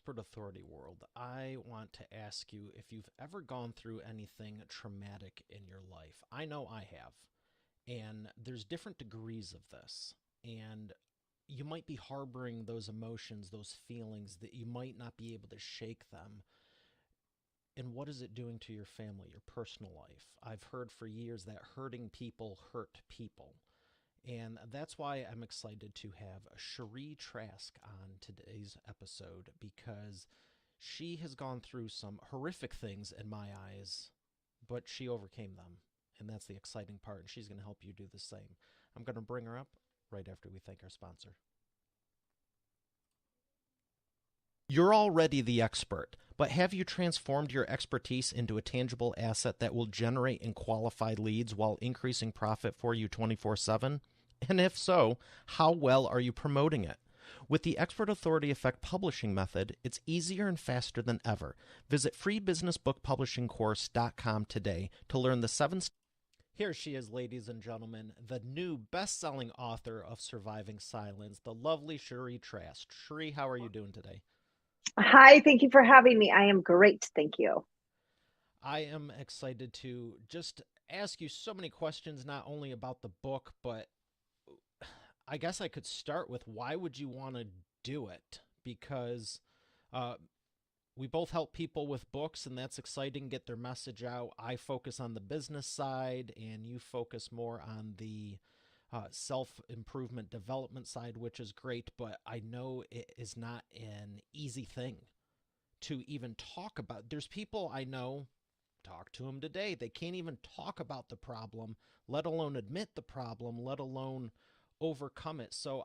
expert authority world, I want to ask you if you've ever gone through anything traumatic in your life. I know I have. And there's different degrees of this. And you might be harboring those emotions, those feelings that you might not be able to shake them. And what is it doing to your family, your personal life? I've heard for years that hurting people hurt people. And that's why I'm excited to have Cherie Trask on today's episode because she has gone through some horrific things in my eyes, but she overcame them. And that's the exciting part. And she's going to help you do the same. I'm going to bring her up right after we thank our sponsor. You're already the expert, but have you transformed your expertise into a tangible asset that will generate and qualify leads while increasing profit for you 24/7? And if so, how well are you promoting it? With the Expert Authority Effect publishing method, it's easier and faster than ever. Visit freebusinessbookpublishingcourse.com today to learn the 7 steps. Here she is, ladies and gentlemen, the new best-selling author of Surviving Silence, the lovely Cherie Trask. Cherie, how are you doing today? Hi, thank you for having me. I am great. Thank you. I am excited to just ask you so many questions, not only about the book, but I guess I could start with why would you want to do it? Because uh, we both help people with books, and that's exciting, get their message out. I focus on the business side, and you focus more on the self improvement development side, which is great, but I know it is not an easy thing to even talk about. There's people I know, talk to them today, they can't even talk about the problem, let alone admit the problem, let alone overcome it. So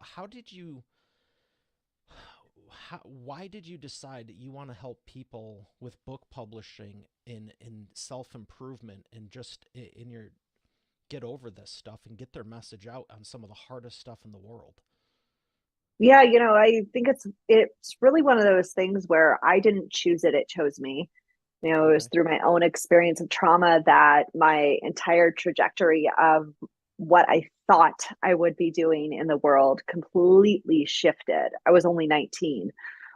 why did you decide that you want to help people with book publishing in self-improvement and just in your get over this stuff and get their message out on some of the hardest stuff in the world? Yeah, I think it's really one of those things where I didn't choose it, it chose me. It was Okay. through my own experience of trauma that my entire trajectory of what I thought I would be doing in the world completely shifted. I was only 19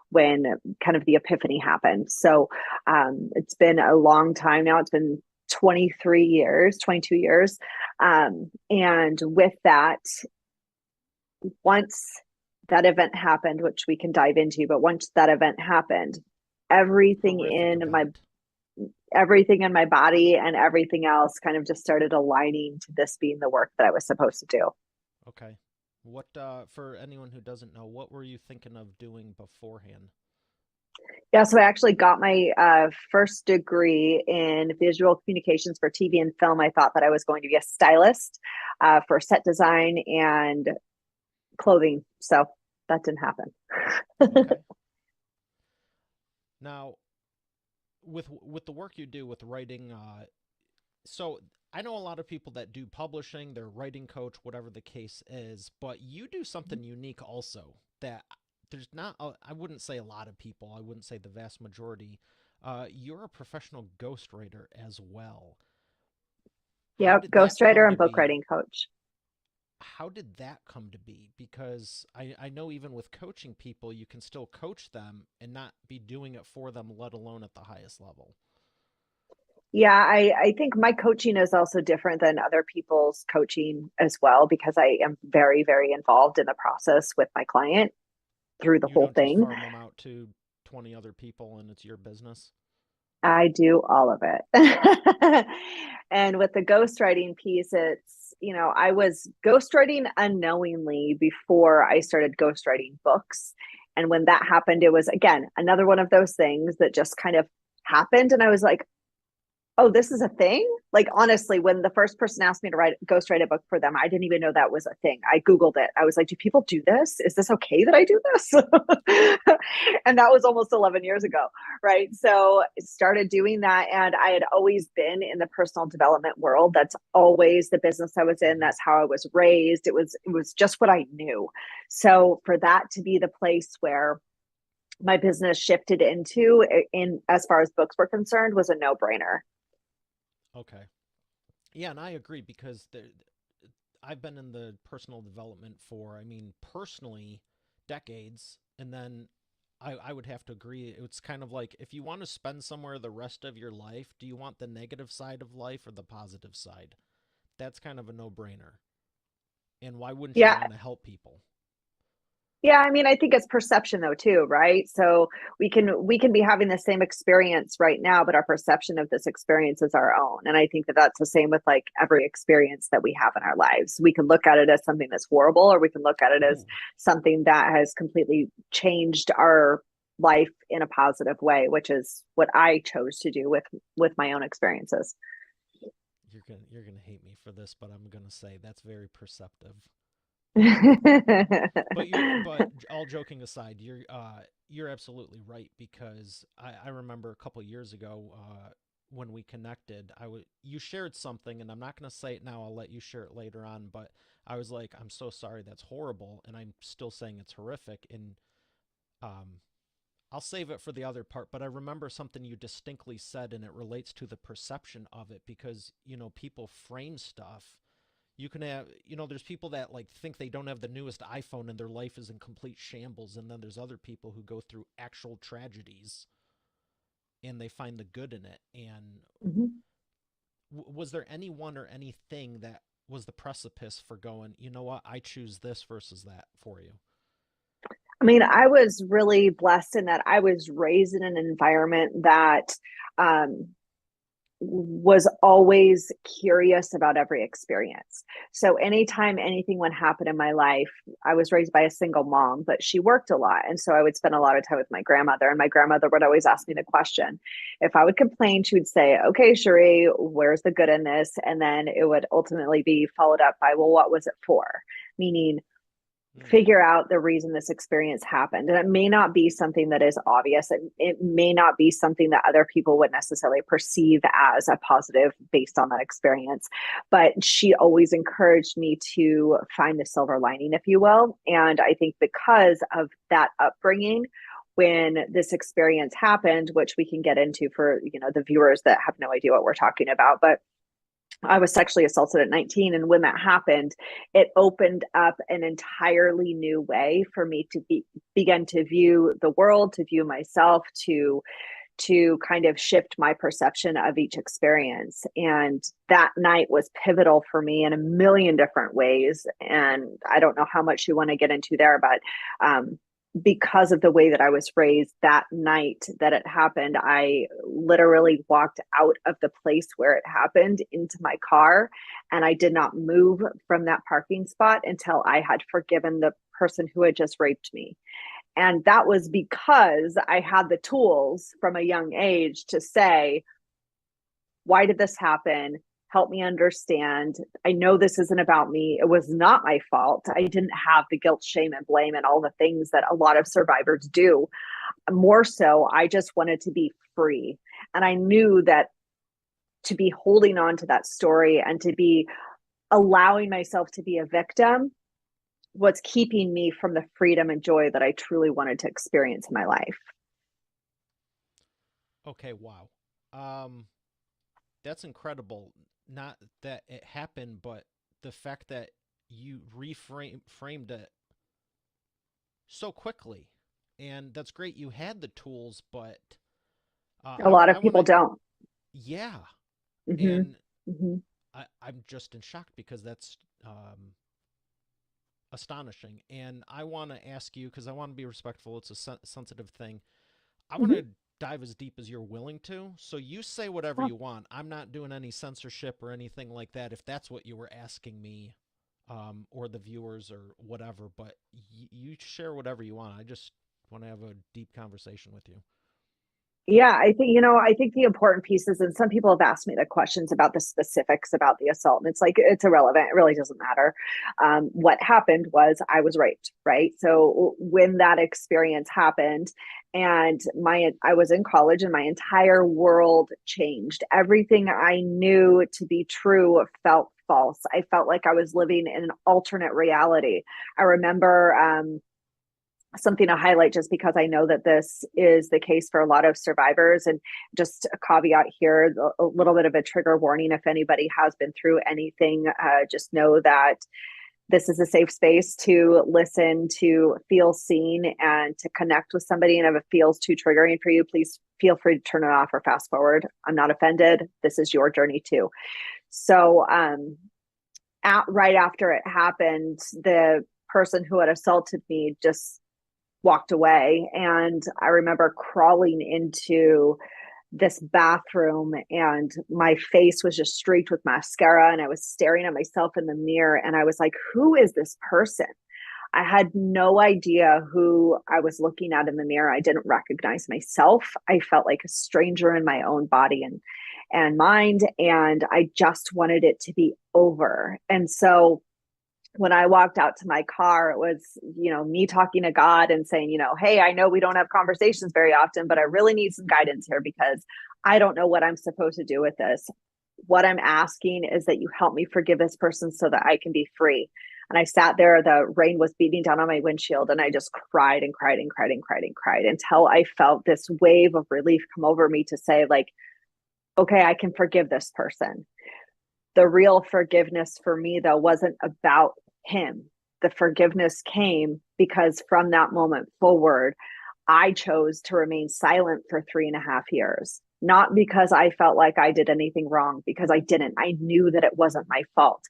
when kind of the epiphany happened. So it's been a long time now. It's been 23 years, 22 years. And with that, once that event happened, which we can dive into, but once that event happened, everything Horrific in my event. everything in my body and everything else kind of just started aligning to this being the work that I was supposed to do. Okay. What for anyone who doesn't know, what were you thinking of doing beforehand? Yeah, so I actually got my first degree in visual communications for TV and film. I thought that I was going to be a stylist for set design and clothing. So that didn't happen. Okay. Now, with the work you do with writing, so I know a lot of people that do publishing, they're writing coach, whatever the case is, but you do something unique also that there's not, I wouldn't say a lot of people, I wouldn't say the vast majority. You're a professional ghostwriter as well. How Yep, did that ghostwriter come and to book be? writing coach. How did that come to be? Because I know even with coaching people, you can still coach them and not be doing it for them, let alone at the highest level. Yeah, I think my coaching is also different than other people's coaching as well because I am very, very involved in the process with my client through the You whole don't just thing. farm them out to 20 other people and it's your business. I do all of it. And with the ghostwriting piece, I was ghostwriting unknowingly before I started ghostwriting books. And when that happened, it was again another one of those things that just kind of happened. And I was like, oh, this is a thing. Like honestly, when the first person asked me to ghostwrite a book for them, I didn't even know that was a thing. I Googled it. I was like, do people do this? Is this okay that I do this? And that was almost 11 years ago. Right. So I started doing that. And I had always been in the personal development world. That's always the business I was in. Mm-hmm. That's how I was raised. It was just what I knew. So for that to be the place where my business shifted into in as far as books were concerned was a no-brainer. Okay. Yeah, and I agree because I've been in the personal development for, I mean, personally, decades. And then I would have to agree. It's kind of like if you want to spend somewhere the rest of your life, do you want the negative side of life or the positive side? That's kind of a no brainer. And why wouldn't you Yeah. want to help people? Yeah, I mean, I think it's perception though too, right? So we can be having the same experience right now, but our perception of this experience is our own. And I think that that's the same with like every experience that we have in our lives. We can look at it as something that's horrible, or we can look at it as Ooh, something that has completely changed our life in a positive way, which is what I chose to do with my own experiences. you're gonna hate me for this, but I'm gonna say that's very perceptive. And Hmm. but all joking aside, you're absolutely right because I remember a couple years ago when we connected, you shared something, and I'm not going to say it now. I'll let you share it later on. But I was like, I'm so sorry, that's horrible, and I'm still saying it's horrific. And um, I'll save it for the other part. But I remember something you distinctly said, and it relates to the perception of it because people frame stuff. You can have, there's people that like think they don't have the newest iPhone and their life is in complete shambles, and then there's other people who go through actual tragedies and they find the good in it. And was there anyone or anything that was the precipice for going, you know what, I choose this versus that for you? I mean, I was really blessed in that I was raised in an environment that um, was always curious about every experience. So anytime anything would happen in my life, I was raised by a single mom, but she worked a lot. And so I would spend a lot of time with my grandmother, and my grandmother would always ask me the question. If I would complain, she would say, "Okay, Cherie, where's the good in this?" And then it would ultimately be followed up by, "Well, what was it for?" Meaning, Mm, figure out the reason this experience happened. And it may not be something that is obvious. It may not be something that other people would necessarily perceive as a positive based on that experience. But she always encouraged me to find the silver lining, if you will. And I think because of that upbringing, when this experience happened, which we can get into for the viewers that have no idea what we're talking about, but I was sexually assaulted at 19. And when that happened, it opened up an entirely new way for me to begin to view the world, to view myself, to kind of shift my perception of each experience. And that night was pivotal for me in a million different ways. And I don't know how much you want to get into there, but because of the way that I was raised, that night that it happened, I literally walked out of the place where it happened into my car. And I did not move from that parking spot until I had forgiven the person who had just raped me. And that was because I had the tools from a young age to say, why did this happen? Help me understand. I know this isn't about me. It was not my fault. I didn't have the guilt, shame, and blame and all the things that a lot of survivors do. More so, I just wanted to be free. And I knew that to be holding on to that story and to be allowing myself to be a victim was keeping me from the freedom and joy that I truly wanted to experience in my life. okay, wow. Um, that's incredible. Not that it happened, but the fact that you framed it so quickly. And that's great. You had the tools, but A lot I of want people to, don't. yeah. Mm-hmm. And Mm-hmm. I'm just in shock because that's astonishing. And I want to ask you, because I want to be respectful, it's a sensitive thing. I want Mm-hmm. to dive as deep as you're willing to. So you say whatever Yeah. you want. I'm not doing any censorship or anything like that if that's what you were asking me or the viewers or whatever. But you share whatever you want. I just want to have a deep conversation with you. Yeah, I think the important pieces, and some people have asked me the questions about the specifics about the assault, and it's like it's irrelevant. It really doesn't matter. What happened was I was raped, right? So when that experience happened, and I was in college, and my entire world changed. Everything I knew to be true felt false. I felt like I was living in an alternate reality. I remember something to highlight just because I know that this is the case for a lot of survivors. And just a caveat here, a little bit of a trigger warning. If anybody has been through anything, just know that This is a safe space to listen, to feel seen, and to connect with somebody. And if it feels too triggering for you, please feel free to turn it off or fast forward. I'm not offended. This is your journey too. So, right after it happened, the person who had assaulted me just walked away. And I remember crawling into this bathroom, and my face was just streaked with mascara, and I was staring at myself in the mirror, and I was like, who is this person? I had no idea who I was looking at in the mirror. I didn't recognize myself. I felt like a stranger in my own body and mind, and I just wanted it to be over. And so when I walked out to my car, it was, me talking to God and saying, hey, I know we don't have conversations very often, but I really need some guidance here because I don't know what I'm supposed to do with this. What I'm asking is that you help me forgive this person so that I can be free. And I sat there, the rain was beating down on my windshield, and I just cried and cried and cried and cried and cried until I felt this wave of relief come over me to say, like, okay, I can forgive this person. The real forgiveness for me, though, wasn't about him. The forgiveness came because from that moment forward, I chose to remain silent for 3.5 years. Not because I felt like I did anything wrong, because I didn't. I knew that it wasn't my fault.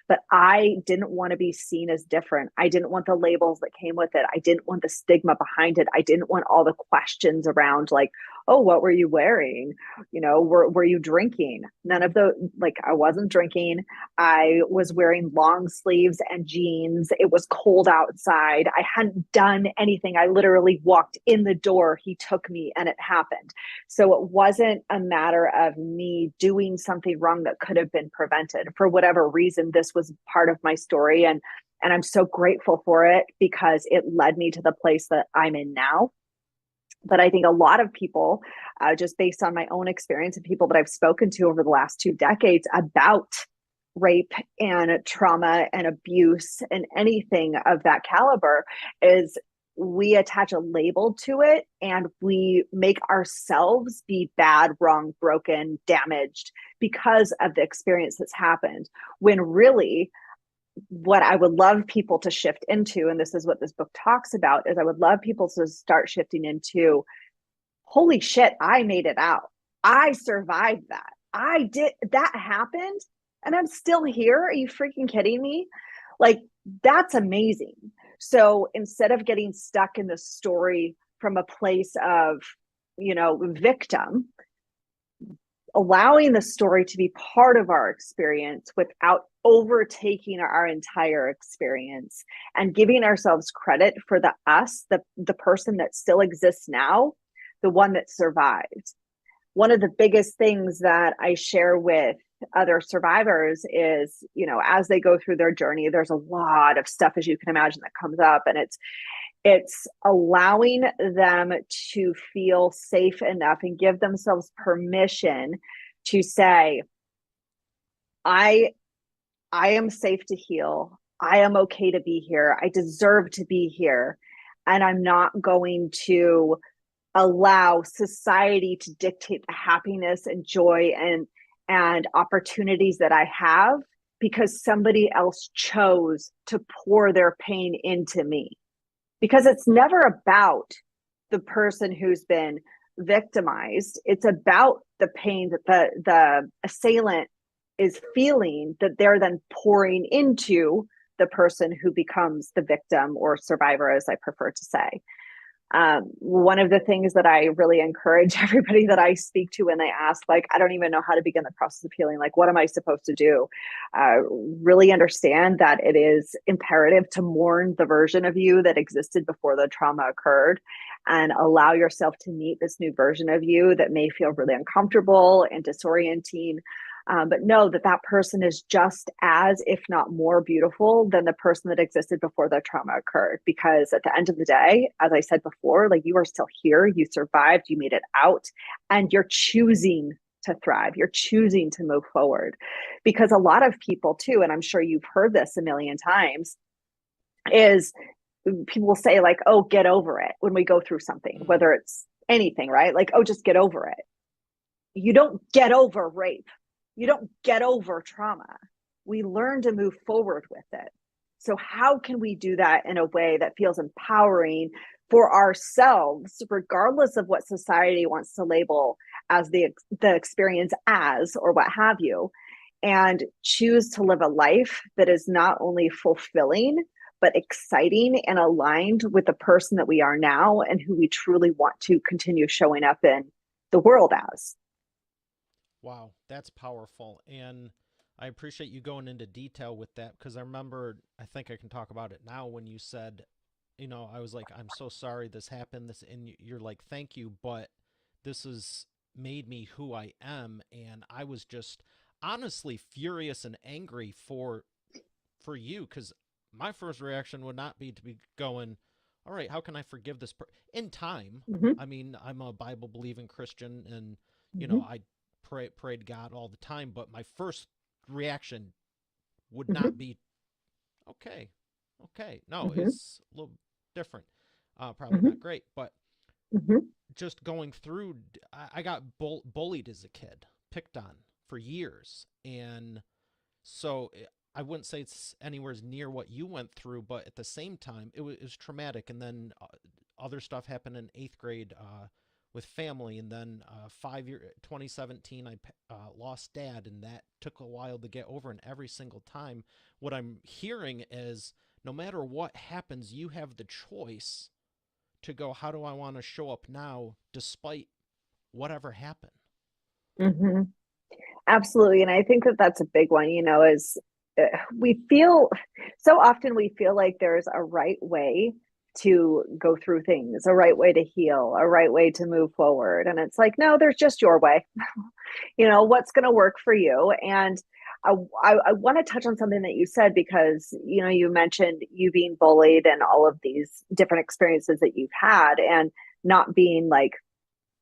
But I didn't want to be seen as different. I didn't want the labels that came with it. I didn't want the stigma behind it. I didn't want all the questions around, like, oh, what were you wearing? Were you drinking? None of the, like, I wasn't drinking. I was wearing long sleeves and jeans. It was cold outside. I hadn't done anything. I literally walked in the door. He took me and it happened. So it wasn't a matter of me doing something wrong that could have been prevented. For whatever reason, this was part of my story. And I'm so grateful for it because it led me to the place that I'm in now. But I think a lot of people, just based on my own experience and people that I've spoken to over the last 2 decades about rape and trauma and abuse and anything of that caliber, is we attach a label to it and we make ourselves be bad, wrong, broken, damaged because of the experience that's happened. When really, what I would love people to shift into, and this is what this book talks about, is I would love people to start shifting into, holy shit, I made it out. I survived that. I did, that happened and I'm still here. Are you freaking kidding me? Like, that's amazing. So instead of getting stuck in the story from a place of, victim, allowing the story to be part of our experience without overtaking our entire experience and giving ourselves credit for the person that still exists now, the one that survived. One of the biggest things that I share with other survivors is, as they go through their journey, there's a lot of stuff, as you can imagine, that comes up, and it's allowing them to feel safe enough and give themselves permission to say, I am safe to heal. I am okay to be here. I deserve to be here. And I'm not going to allow society to dictate the happiness and joy and opportunities that I have because somebody else chose to pour their pain into me. Because it's never about the person who's been victimized. It's about the pain that the assailant is feeling, that they're then pouring into the person who becomes the victim or survivor, as I prefer to say. One of the things that I really encourage everybody that I speak to when they ask, like, I don't even know how to begin the process of healing, like, what am I supposed to do? Really understand that it is imperative to mourn the version of you that existed before the trauma occurred and allow yourself to meet this new version of you that may feel really uncomfortable and disorienting. But know that that person is just as, if not more beautiful than the person that existed before the trauma occurred. Because at the end of the day, as I said before, like, you are still here, you survived, you made it out, and you're choosing to thrive. You're choosing to move forward. Because a lot of people too, and I'm sure you've heard this a million times, is people will say, like, oh, get over it when we go through something, whether it's anything, right? Like, oh, just get over it. You don't get over rape. You don't get over trauma. We learn to move forward with it. So how can we do that in a way that feels empowering for ourselves, regardless of what society wants to label as the experience as, or what have you, and choose to live a life that is not only fulfilling, but exciting and aligned with the person that we are now and who we truly want to continue showing up in the world as. Wow, that's powerful. And I appreciate you going into detail with that because I remember, I think I can talk about it now when you said, I was like, I'm so sorry this happened. And you're like, thank you, but this has made me who I am. And I was just honestly furious and angry for you because my first reaction would not be to be going, all right, how can I forgive this in time? Mm-hmm, I mean, I'm a Bible believing Christian, and mm-hmm, I pray to God all the time. But my first reaction would mm-hmm, not be okay, okay. No, mm-hmm, it's a little different. Probably mm-hmm, not great, but mm-hmm, just going through, I got bullied as a kid, picked on for years, and so I wouldn't say it's anywhere near what you went through, but at the same time, it was traumatic. And then other stuff happened in eighth grade with family, and then 5 year 2017, I lost dad, and that took a while to get over. And every single time, what I'm hearing is, no matter what happens, you have the choice to go, how do I want to show up now, despite whatever happened. mm-hmm. Absolutely. And I think that that's a big one, is we feel so often we feel like there's a right way to go through things, a right way to heal, a right way to move forward. And it's like, no, there's just your way. What's going to work for you. And I want to touch on something that you said because you mentioned you being bullied and all of these different experiences that you've had and not being like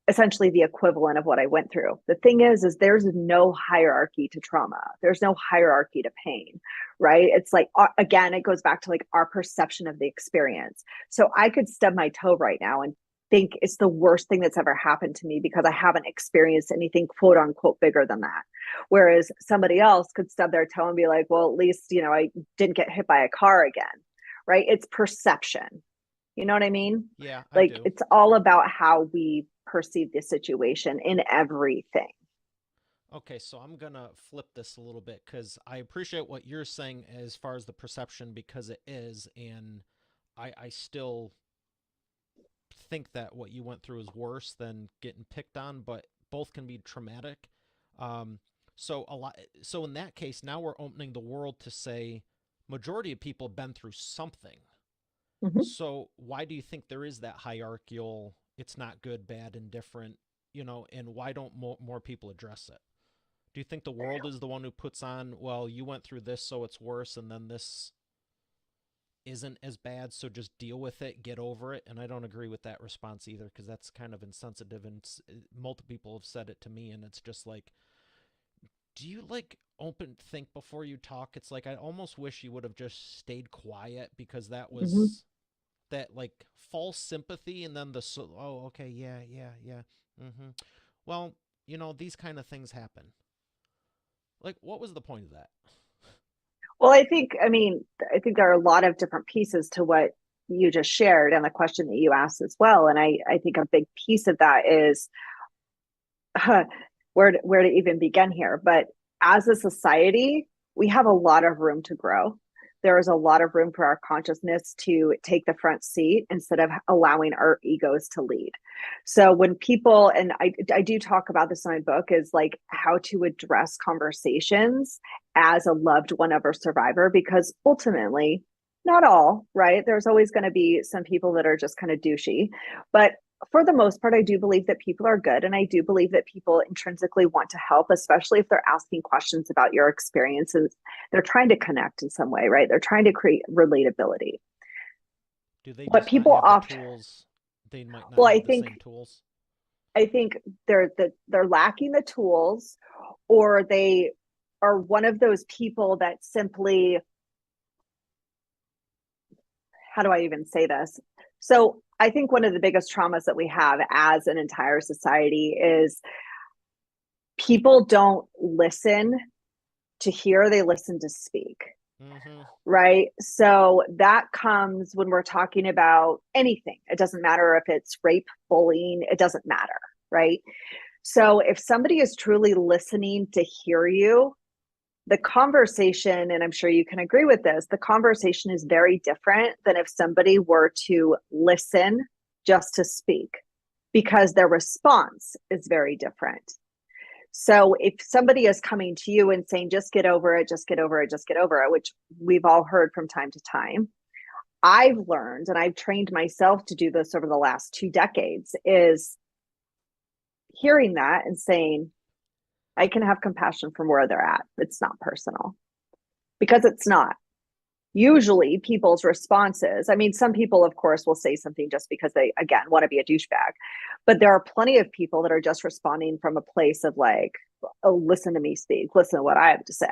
essentially the equivalent of what I went through. The thing is there's no hierarchy to trauma. There's no hierarchy to pain, right? It's like, again, it goes back to like our perception of the experience. So I could stub my toe right now and think it's the worst thing that's ever happened to me because I haven't experienced anything quote unquote bigger than that. Whereas somebody else could stub their toe and be like, well, at least, I didn't get hit by a car again, right? It's perception. You know what I mean? Yeah, I Like do. it's all about how we perceive the situation in everything. Okay, so I'm gonna flip this a little bit because I appreciate what you're saying as far as the perception because it is, and I still think that what you went through is worse than getting picked on, but both can be traumatic. Um, so in that case, now we're opening the world to say majority of people have been through something. Mm-hmm. So why do you think there is that hierarchical? It's not good, bad, indifferent, and why don't more people address it? Do you think the world is the one who puts on, well, you went through this, so it's worse, and then this isn't as bad, so just deal with it, get over it? And I don't agree with that response either, because that's kind of insensitive, and multiple people have said it to me, and it's just like, do you like open think before you talk? It's like I almost wish you would have just stayed quiet because that Mm-hmm. was that like false sympathy, and then oh, okay, yeah, yeah, yeah. Mm-hmm. Well, these kind of things happen. Like, what was the point of that? Well, I think there are a lot of different pieces to what you just shared and the question that you asked as well. And I think a big piece of that is where to even begin here. But as a society, we have a lot of room to grow. There is a lot of room for our consciousness to take the front seat instead of allowing our egos to lead. So when people, and I do talk about this in my book, is like how to address conversations as a loved one of a survivor, because ultimately, not all, right? There's always going to be some people that are just kind of douchey, but for the most part, I do believe that people are good. And I do believe that people intrinsically want to help, especially if they're asking questions about your experiences. They're trying to connect in some way, right? They're trying to create relatability. Do they What just not people have the often, tools? They might not well, have the same tools. I think they're lacking the tools, or they are one of those people that simply, how do I even say this? So I think one of the biggest traumas that we have as an entire society is people don't listen to hear, they listen to speak. Mm-hmm. right? So that comes when we're talking about anything. It doesn't matter if it's rape, bullying, it doesn't matter, right? So if somebody is truly listening to hear you, the conversation, and I'm sure you can agree with this, the conversation is very different than if somebody were to listen just to speak, because their response is very different. So if somebody is coming to you and saying, just get over it, just get over it, just get over it, which we've all heard from time to time, I've learned, and I've trained myself to do this over the last 2 decades, is hearing that and saying, I can have compassion from where they're at. It's not personal, because it's not. Usually people's responses, I mean, some people, of course, will say something just because they, again, want to be a douchebag. But there are plenty of people that are just responding from a place of like, oh, listen to me speak, listen to what I have to say,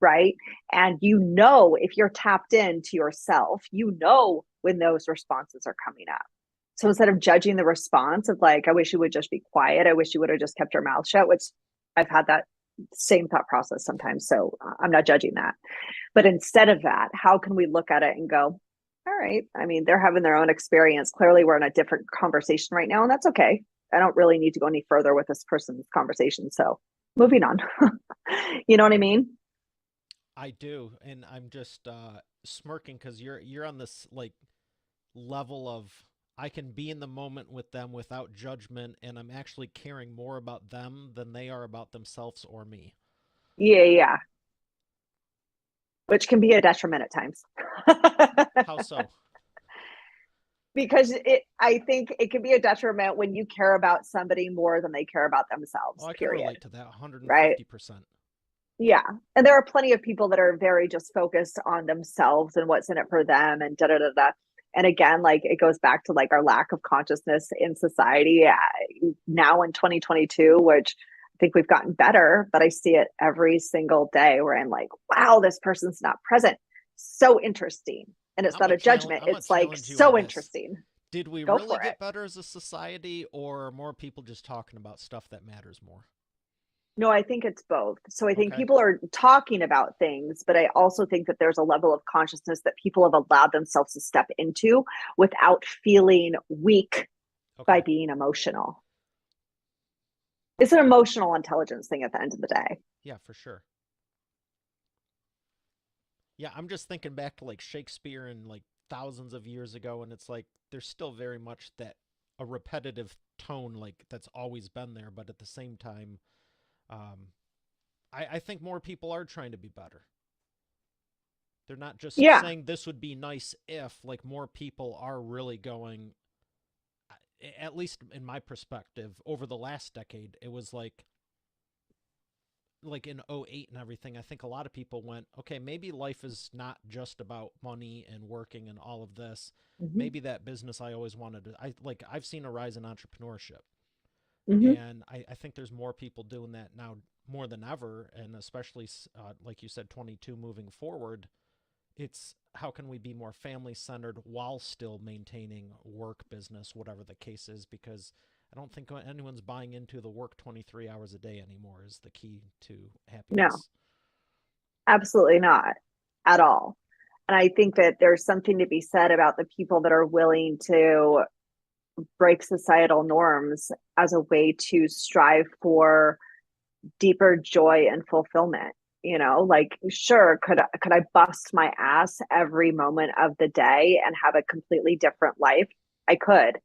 right? And if you're tapped into yourself, when those responses are coming up. So instead of judging the response of like, I wish you would just be quiet, I wish you would have just kept your mouth shut, which I've had that same thought process sometimes. So I'm not judging that. But instead of that, how can we look at it and go, all right, I mean, they're having their own experience. Clearly, we're in a different conversation right now, and that's okay. I don't really need to go any further with this person's conversation. So moving on. You know what I mean? I do, and I'm just smirking because you're on this like level of I can be in the moment with them without judgment, and I'm actually caring more about them than they are about themselves or me. Yeah, yeah. Which can be a detriment at times. How so? Because I think it can be a detriment when you care about somebody more than they care about Oh, themselves, I can period. relate to that Right? 150%. Yeah. And there are plenty of people that are very just focused on themselves and what's in it for them and da da da da. And again, like it goes back to like our lack of consciousness in society now in 2022, which I think we've gotten better, but I see it every single day where I'm like, wow, this person's not present. So interesting. And it's not a judgment. I'm gonna It's like challenge you on so this. interesting. Did we Go really for it. get better as a society, or are more people just talking about stuff that matters more? No, I think it's both. So I think Okay. people are talking about things, but I also think that there's a level of consciousness that people have allowed themselves to step into without feeling weak by Okay. being emotional. It's an emotional intelligence thing at the end of the day. Yeah, for sure. Yeah, I'm just thinking back to like Shakespeare and like thousands of years ago, and it's like there's still very much that a repetitive tone like that's always been there, but at the same time, um, I think more people are trying to be better. They're not just Yeah. saying this would be nice if, like, more people are really going, at least in my perspective, over the last decade, it was like in '08 and everything, I think a lot of people went, okay, maybe life is not just about money and working and all of this. Mm-hmm. Maybe that business I always wanted to, I've seen a rise in entrepreneurship. Mm-hmm. And I think there's more people doing that now more than ever. And especially, like you said, 22 moving forward, it's how can we be more family centered while still maintaining work, business, whatever the case is, because I don't think anyone's buying into the work 23 hours a day anymore is the key to No, happiness. absolutely not at all. And I think that there's something to be said about the people that are willing to break societal norms as a way to strive for deeper joy and fulfillment. Like, sure, could I bust my ass every moment of the day and have a completely different life? I could.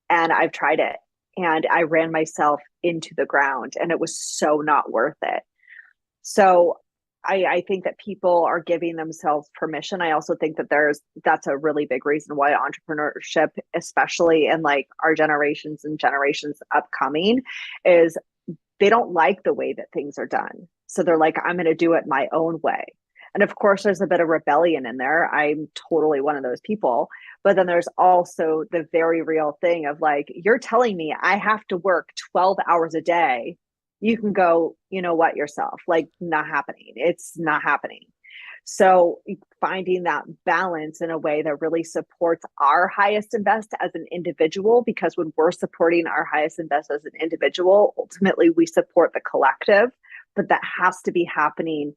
And I've tried it, and I ran myself into the ground, and it was so not worth it. So I think that people are giving themselves permission. I also think that that's a really big reason why entrepreneurship, especially in like our generations and generations upcoming, is they don't like the way that things are done. So they're like, I'm going to do it my own way. And of course, there's a bit of rebellion in there. I'm totally one of those people. But then there's also the very real thing of like, you're telling me I have to work 12 hours a day. You can go, you know what, yourself. Like, not happening. It's not happening. So finding that balance in a way that really supports our highest and best as an individual, because when we're supporting our highest and best as an individual, ultimately we support the collective, but that has to be happening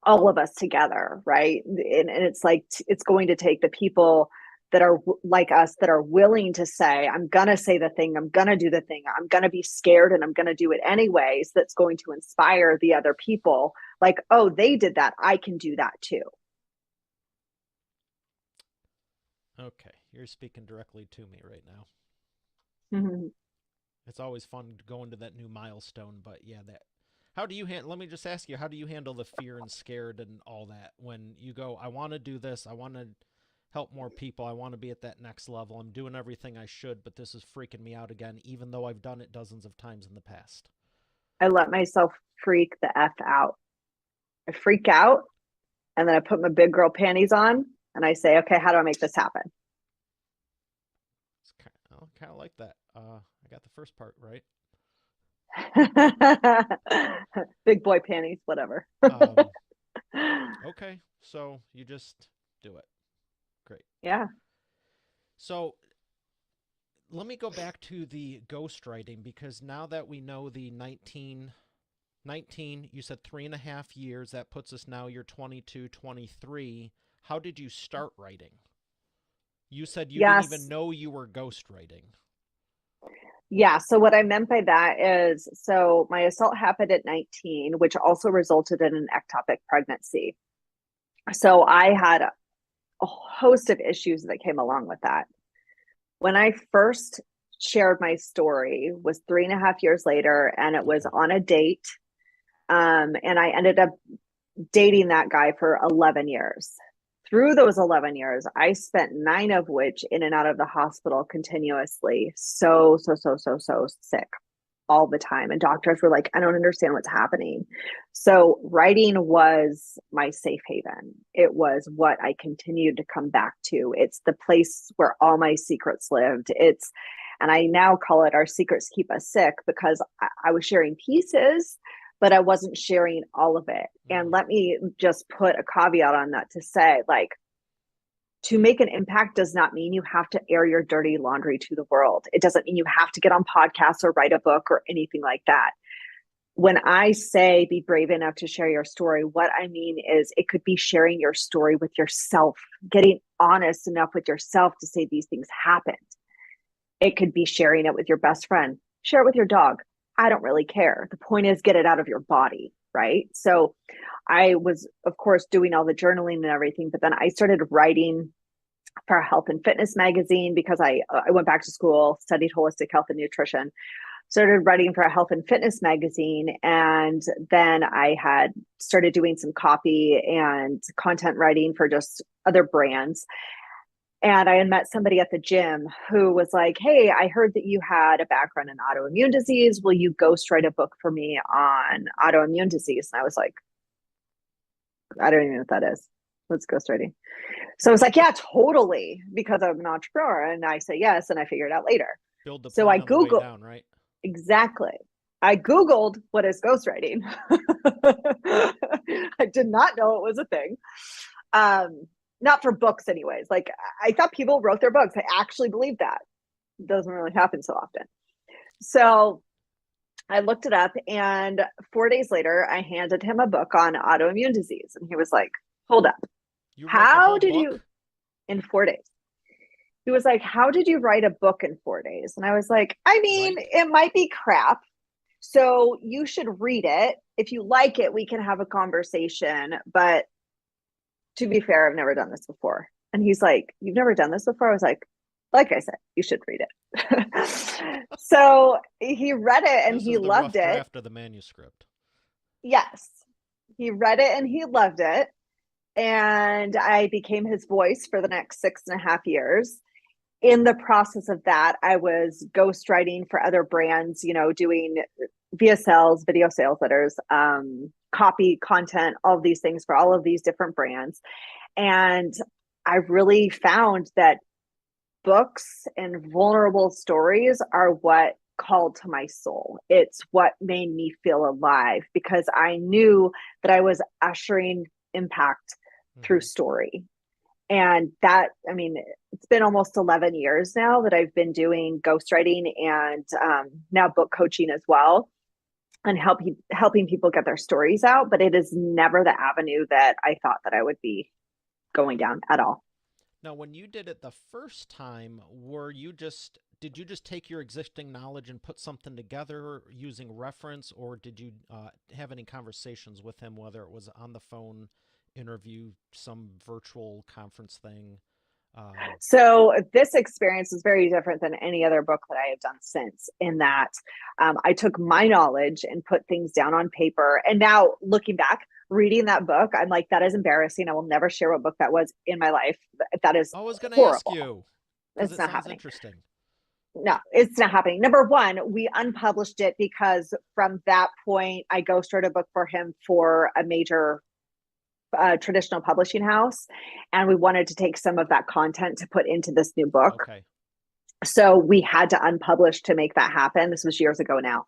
all of us together, right? And it's like, it's going to take the people that are like us, that are willing to say, I'm going to say the thing, I'm going to do the thing, I'm going to be scared and I'm going to do it anyways. That's going to inspire the other people. Like, oh, they did that, I can do that too. Okay, you're speaking directly to me right now. Mm-hmm. It's always fun to go into that new milestone, but yeah, that. How do you handle? Let me just ask you, how do you handle the fear and scared and all that when you go, I want to do this, I want to help more people, I want to be at that next level, I'm doing everything I should, but this is freaking me out again, even though I've done it dozens of times in the past. I let myself freak the F out. I freak out and then I put my big girl panties on and I say, okay, how do I make this happen? Kind of like that. I got the first part right. Big boy panties, whatever. Um, okay, so you just do it. Great. Yeah. So let me go back to the ghostwriting because now that we know the 19, you said 3.5 years, that puts us now, you're 22, 23. How did you start writing? You said you didn't even Yes. know you were ghostwriting. Yeah. So what I meant by that is, so my assault happened at 19, which also resulted in an ectopic pregnancy. So I had a host of issues that came along with that. When I first shared my story was 3.5 years later, and it was Okay. on a date. And I ended up dating that guy for 11 years. Through those 11 years, I spent 9 of which in and out of the hospital continuously. So sick all the time. And doctors were like, I don't understand what's happening. So writing was my safe haven. It was what I continued to come back to. It's the place where all my secrets lived. And I now call it Our Secrets Keep Us Sick, because I was sharing pieces, but I wasn't sharing all of it. And Mm. let me just put a caveat on that to say, like, to make an impact does not mean you have to air your dirty laundry to the world. It doesn't mean you have to get on podcasts or write a book or anything like that. When I say be brave enough to share your story, what I mean is it could be sharing your story with yourself, getting honest enough with yourself to say these things happened. It could be sharing it with your best friend, share it with your dog. I don't really care. The point is, get it out of your body, right? So I was, of course, doing all the journaling and everything, but then I started writing for a health and fitness magazine because I went back to school, studied holistic health and nutrition, started writing for a health and fitness magazine. And then I had started doing some copy and content writing for just other brands. And I had met somebody at the gym who was like, hey, I heard that you had a background in autoimmune disease. Will you ghostwrite a book for me on autoimmune disease? And I was like, I don't even know what that is. What's ghostwriting? So I was like, yeah, totally, because I'm an entrepreneur. And I say yes, and I figure it out later. Build the So I plane on the way Googled, down, right? exactly. I Googled what is ghostwriting. I did not know it was a thing. Um, Not for books, anyways. Like, I thought people wrote their books. I actually believe that. It doesn't really happen so often. So I looked it up, and 4 days later, I handed him a book on autoimmune disease. And he was like, hold up. You wrote the How whole did you, book? in 4 days? He was like, how did you write a book in 4 days? And I was like, I mean, Right? it might be crap. So you should read it. If you like it, we can have a conversation. But to be fair, I've never done this before. And he's like, you've never done this before? I was like I said, you should read it. So he read it and This he is the loved rough it. draft of the manuscript. Yes. He read it and he loved it. And I became his voice for the next 6.5 years. In the process of that, I was ghostwriting for other brands, doing VSLs, video sales letters, copy, content, all these things for all of these different brands. And I really found that books and vulnerable stories are what called to my soul. It's what made me feel alive, because I knew that I was ushering impact through Mm-hmm. story. And that, I mean, it's been almost 11 years now that I've been doing ghostwriting and now book coaching as well. and helping people get their stories out, but it is never the avenue that I thought that I would be going down at all. Now, when you did it the first time, did you just take your existing knowledge and put something together using reference, or did you have any conversations with him, whether it was on the phone interview, some virtual conference thing? Um, So this experience is very different than any other book that I have done since, in that I took my knowledge and put things down on paper. And now looking back, reading that book, I'm like, that is embarrassing. I will never share what book that was in my life. That is I was going to ask horrible. you because It's it not sounds happening. interesting. No, it's not happening. Number one, we unpublished it because from that point, I ghostwrote a book for him for a major traditional publishing house. And we wanted to take some of that content to put into this new book. Okay. So we had to unpublish to make that happen. This was years ago now.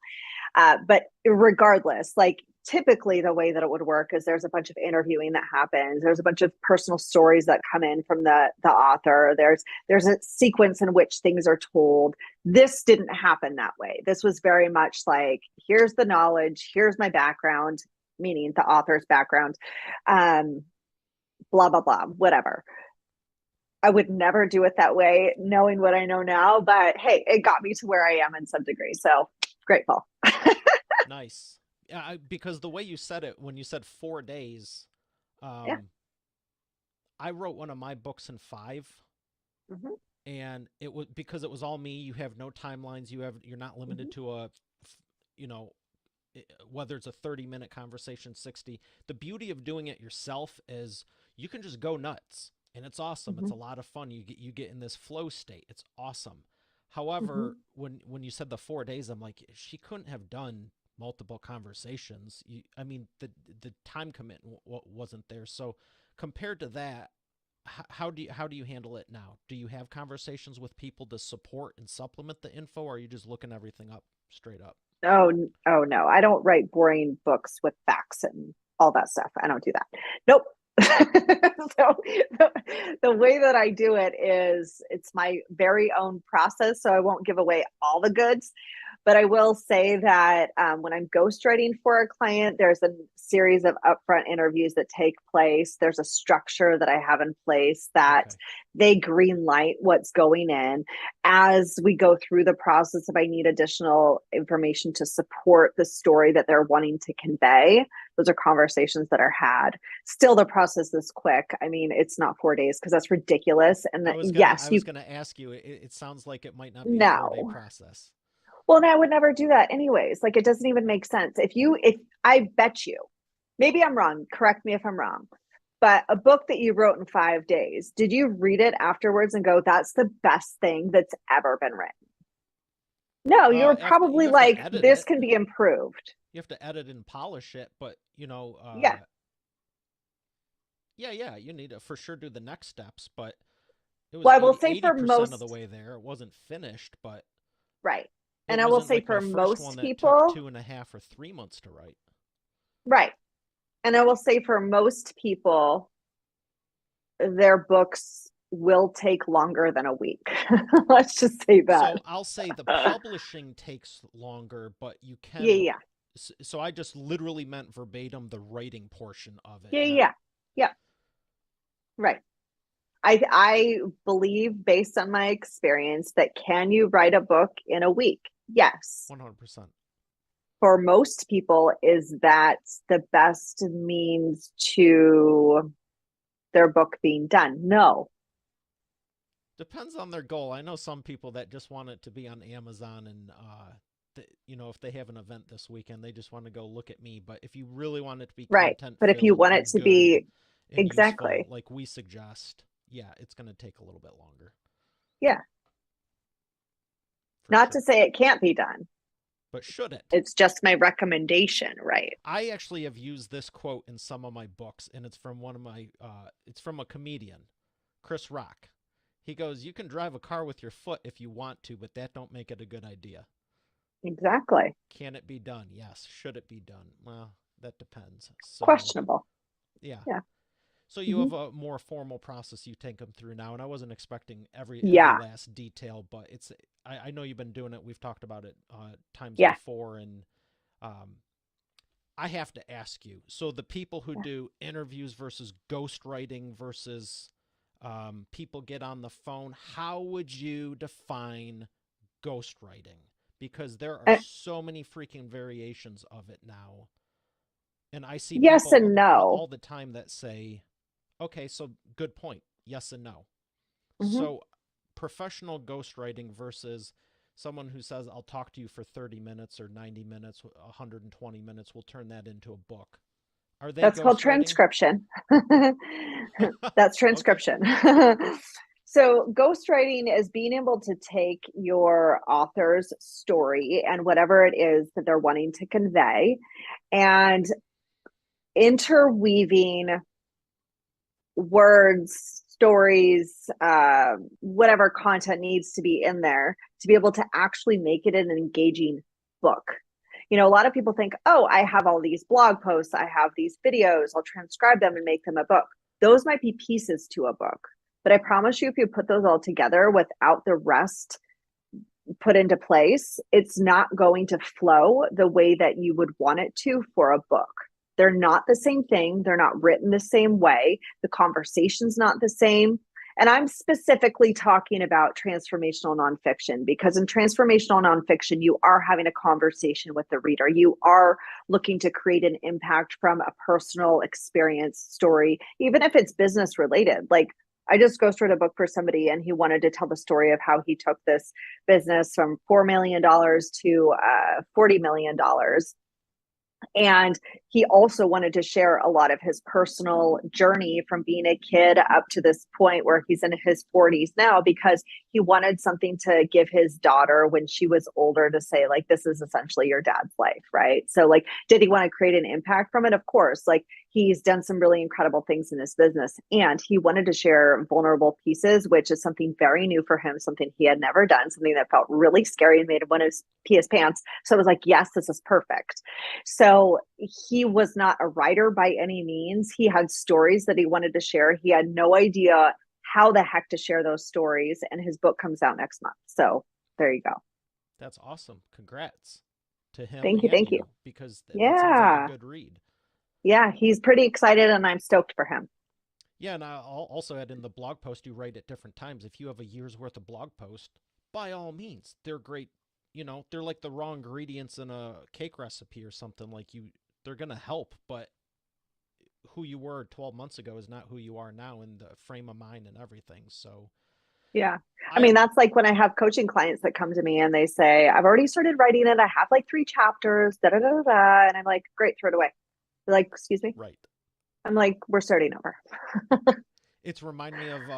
But regardless, like typically the way that it would work is there's a bunch of interviewing that happens. There's a bunch of personal stories that come in from the author. There's a sequence in which things are told. This didn't happen that way. This was very much like, here's the knowledge, here's my background, meaning the author's background, um, blah, blah, blah, whatever. I would never do it that way, knowing what I know now. But hey, it got me to where I am in some degree. So grateful. Nice. Yeah, because the way you said it, when you said 4 days, Yeah. um, I wrote one of my books in five, Mm-hmm. and it was because it was all me. You have no timelines. You're not Mm-hmm. limited to you know, whether it's a 30-minute conversation, 60. The beauty of doing it yourself is you can just go nuts, and it's awesome. Mm-hmm. It's a lot of fun. You get in this flow state. It's awesome. Mm-hmm. However, when you said the 4 days, I'm like, she couldn't have done multiple conversations. I mean, the time commitment wasn't there. So compared to that, how do you handle it now? Do you have conversations with people to support and supplement the info, or are you just looking everything up straight up? Oh, oh no, I don't write boring books with facts and all that stuff. I don't do that. Nope. So the way that I do it is it's my very own process. So I won't give away all the goods, but I will say that when I'm ghostwriting for a client, there's a series of upfront interviews that take place. There's a structure that I have in place that Okay. they green light what's going in. As we go through the process, if I need additional information to support the story that they're wanting to convey, those are conversations that are had. Still, the process is quick. I mean, it's not 4 days because that's ridiculous. And I yes, was you gonna ask you. It sounds like it might not be a 4 day know. process. Well, and I would never do that anyways. Like it doesn't even make sense. If I bet you, maybe I'm wrong, correct me if I'm wrong, but a book that you wrote in 5 days, did you read it afterwards and go, that's the best thing that's ever been written? No, you were After probably you have to like, edit this it, can be improved. you have to edit and polish it. But Yeah. yeah, yeah, you need to for sure do the next steps. But it was Well, I will eighty say eighty for percent of the most, way there. It wasn't finished, but right. it And I will wasn't say like my for first one most that took people, 2.5 or 3 months to write. right. And I will say for most people, their books will take longer than a week. Let's just say that. So I'll say the publishing takes longer, but you Yeah, can. yeah, So I just literally meant verbatim the writing portion of it. yeah, That yeah, yeah. Right. I believe based on my experience that can you write a book in a week? Yes. 100%. For most people, is that the best means to their book being done? No. Depends on their goal. I know some people that just want it to be on Amazon and if they have an event this weekend, they just want to go look at me. But if you really want it to be Right. content But if you filled want it and to good be and useful, exactly, like we suggest, yeah, it's going to take a little bit longer yeah. for Not to sure. say it can't be done. But should it? It's just my recommendation, right? I actually have used this quote in some of my books, and it's from one of my. It's from a comedian, Chris Rock. He goes, "You can drive a car with your foot if you want to, but that don't make it a good idea. Exactly. Can it be done? Yes. Should it be done? Well, that depends. So, Questionable. yeah. Yeah. So you Mm-hmm. have a more formal process you take them through now, and I wasn't expecting every Yeah. last detail, but I know you've been doing it. We've talked about it times Yeah. before, and um, I have to ask you. So the people who do interviews versus ghostwriting versus people get on the phone, how would you define ghostwriting? Because there are Uh, so many freaking variations of it now. And I see yes people and no. all the time that say, okay, so good point. Yes and no. Mhm. So professional ghostwriting versus someone who says, I'll talk to you for 30 minutes or 90 minutes, 120 minutes, we'll turn that into a book. Are they That's called ghostwriting? transcription. That's Okay. transcription. So, ghostwriting is being able to take your author's story and whatever it is that they're wanting to convey and interweaving words, stories, whatever content needs to be in there to be able to actually make it an engaging book. You know, a lot of people think, oh, I have all these blog posts, I have these videos, I'll transcribe them and make them a book. Those might be pieces to a book. But I promise you, if you put those all together without the rest put into place, it's not going to flow the way that you would want it to for a book. They're not the same thing. They're not written the same way. The conversation's not the same. And I'm specifically talking about transformational nonfiction because in transformational nonfiction, you are having a conversation with the reader. You are looking to create an impact from a personal experience story, even if it's business related. Like I just ghostwrote a book for somebody and he wanted to tell the story of how he took this business from $4 million to $40 million, and he also wanted to share a lot of his personal journey from being a kid up to this point where he's in his 40s now, because he wanted something to give his daughter when she was older to say, like, this is essentially your dad's life, right? So, like, did he want to create an impact from it? Of course. Like, he's done some really incredible things in his business and he wanted to share vulnerable pieces, which is something very new for him, something he had never done, something that felt really scary and made him want to pee his pants. So it was like, yes, this is perfect. So he was not a writer by any means. He had stories that he wanted to share. He had no idea how the heck to share those stories. And his book comes out next month. So there you go. That's awesome. Congrats to him Thank you. and Thank you. you because that sounds like a Yeah. good read. Yeah. He's pretty excited and I'm stoked for him. Yeah, and I'll also add in the blog post you write at different times. If you have a year's worth of blog post, by all means, they're great. You know, they're like the raw ingredients in a cake recipe or something. Like they're gonna help, but who you were 12 months ago is not who you are now in the frame of mind and everything. So Yeah. I I mean, that's like when I have coaching clients that come to me and they say, I've already started writing it. I have like 3 chapters, da da da da. And I'm like, great, throw it away. They're like, excuse me. right. I'm like, we're starting over. It's remind me of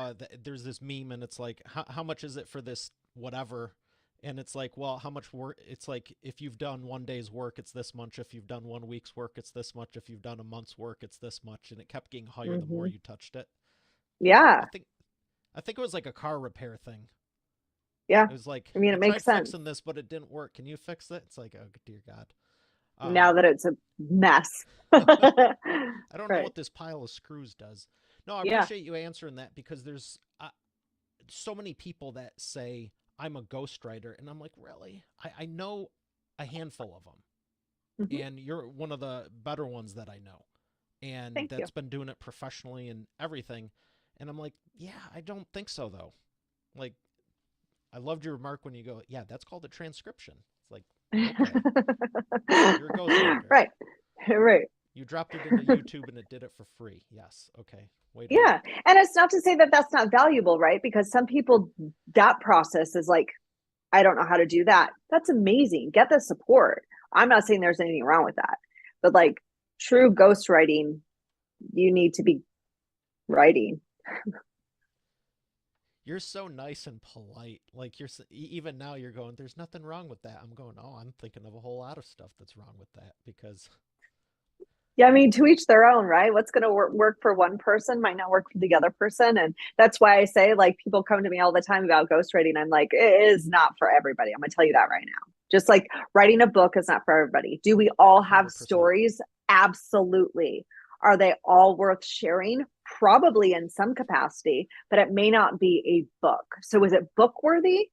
there's this meme and it's like how much is it for this whatever, and it's like, well, how much work, it's like if you've done 1 day's work it's this much, if you've done 1 week's work it's this much, if you've done a month's work it's this much, and it kept getting higher the more Mm-hmm. you touched it. Yeah. I think it was like a car repair thing. Yeah. It was like, I mean, I it makes tried sense fixing this but it didn't work, can you fix it? It's like, oh dear god. now um that it's a mess. I don't know Right. what this pile of screws does. No, I Yeah. appreciate you answering that because there's so many people that say I'm a ghostwriter, and I'm like, really? I know a handful of them, Hmm. and you're one of the better ones that I know, and Thank you. that's been doing it professionally and everything. And I'm like, yeah, I don't think so though. Like, I loved your remark when you go, yeah, that's called a transcription. It's like, okay, you're a ghostwriter. Right. Right. You dropped it into YouTube and it did it for free. Yes, okay, way to Yeah. work. And it's not to say that that's not valuable, right? Because some people, that process is like, I don't know how to do that. That's amazing. Get the support. I'm not saying there's anything wrong with that, but like true ghostwriting, you need to be writing. You're so nice and polite. Like even now you're going, there's nothing wrong with that. I'm going, oh, I'm thinking of a whole lot of stuff that's wrong with that because Yeah, I mean, to each their own, right? What's going to work for one person might not work for the other person. And that's why I say, like, people come to me all the time about ghostwriting. I'm like, it is not for everybody. I'm going to tell you that right now. Just like writing a book is not for everybody. Do we all have 100%. stories? Absolutely. Are they all worth sharing? Probably in some capacity, but it may not be a book. So is it book worthy?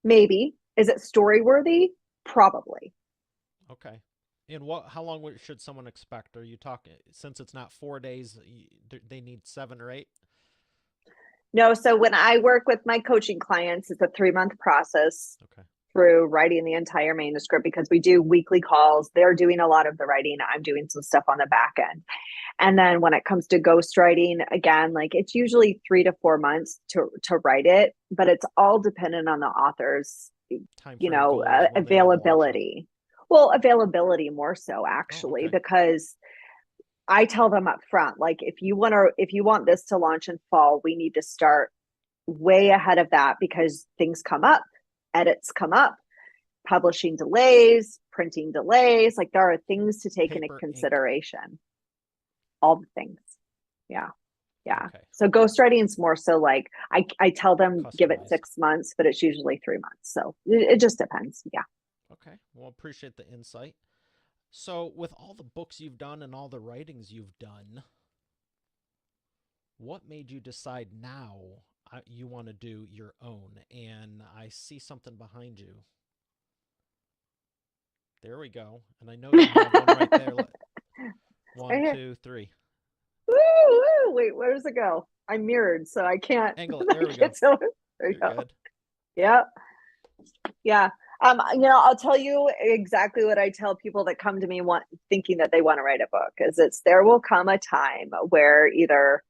Maybe. Is it story worthy? Probably. Okay. And how long should someone expect? Are you talking, since it's not 4 days, they need 7 or 8? No, so when I work with my coaching clients, it's a 3-month process Okay. through writing the entire manuscript because we do weekly calls. They're doing a lot of the writing. I'm doing some stuff on the back end. And then when it comes to ghostwriting, again, like it's usually 3 to 4 months to write it, but it's all dependent on the author's, Time frame goals when they want to launch it. availability. Well, availability more so Oh, actually, okay. because I tell them up front, like if you want this to launch in fall, we need to start way ahead of that because things come up, edits come up, publishing delays, printing delays. Like there are things to take into Paper, ink. consideration. All the things. Yeah. Yeah. Okay. So ghostwriting is more so like I tell them give it Customized. 6 months, but it's usually 3 months. So it just depends. Yeah. Okay. Well, appreciate the insight. So, with all the books you've done and all the writings you've done, what made you decide now you want to do your own? And I see something behind you. There we go. And I know you have one right there. Right One, here. two, three. Woo, woo. Wait, where does it go? I'm mirrored, so I can't Angle it. I There we can't go. tell. There you You're go. good. Yeah. Yeah. I'll tell you exactly what I tell people that come to me thinking that they want to write a book is there will come a time where either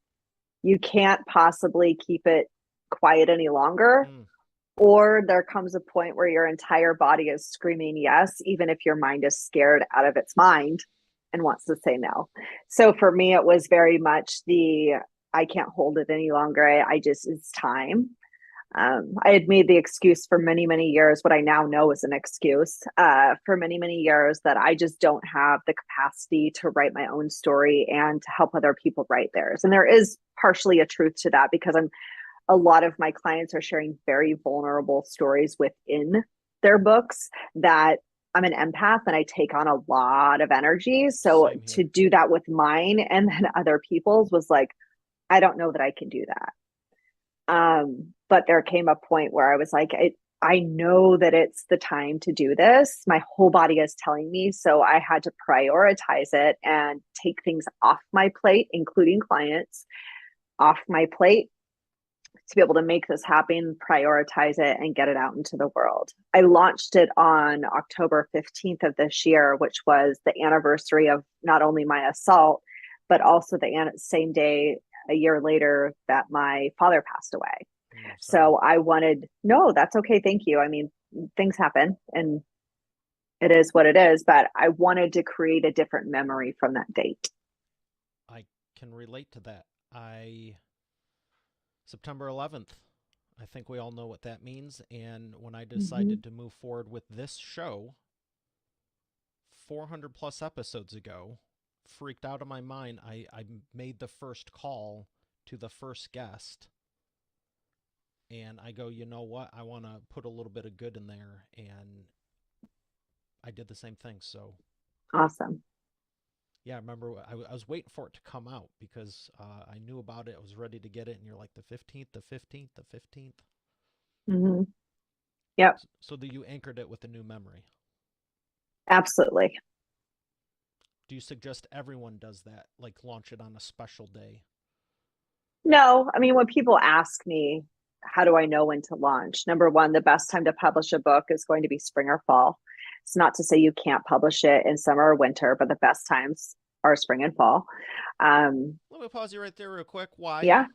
you can't possibly keep it quiet any longer, Mm, or there comes a point where your entire body is screaming yes, even if your mind is scared out of its mind and wants to say no. So for me, it was very much I can't hold it any longer. It's time. I had made the excuse for many, many years, what I now know is an excuse for many, many years that I just don't have the capacity to write my own story and to help other people write theirs. And there is partially a truth to that because a lot of my clients are sharing very vulnerable stories within their books that I'm an empath and I take on a lot of energy. So same to here. do that with mine and then other people's was like, I don't know that I can do that. But there came a point where I was like, I know that it's the time to do this. My whole body is telling me. So I had to prioritize it and take things off my plate, including clients, off my plate to be able to make this happen, prioritize it, and get it out into the world. I launched it on October 15th of this year, which was the anniversary of not only my assault, but also the same day a year later that my father passed away. Sorry. No, that's okay. Thank you. I mean, things happen and it is what it is, but I wanted to create a different memory from that date. I can relate to that. September 11th. I think we all know what that means. And when I Mm-hmm. decided to move forward with this show 400 plus episodes ago, freaked out of my mind, I made the first call to the first guest. And I go, you know what? I want to put a little bit of good in there. And I did the same thing. So, Awesome. yeah, I remember I was waiting for it to come out because I knew about it. I was ready to get it. And you're like, the 15th, the 15th, the 15th. Mm-hmm. Yep. So that you anchored it with a new memory. Absolutely. Do you suggest everyone does that, like launch it on a special day? No, I mean, when people ask me, how do I know when to launch? Number one, the best time to publish a book is going to be spring or fall. It's not to say you can't publish it in summer or winter, but the best times are spring and fall. Um, Let me pause you right there real quick. Why? yeah,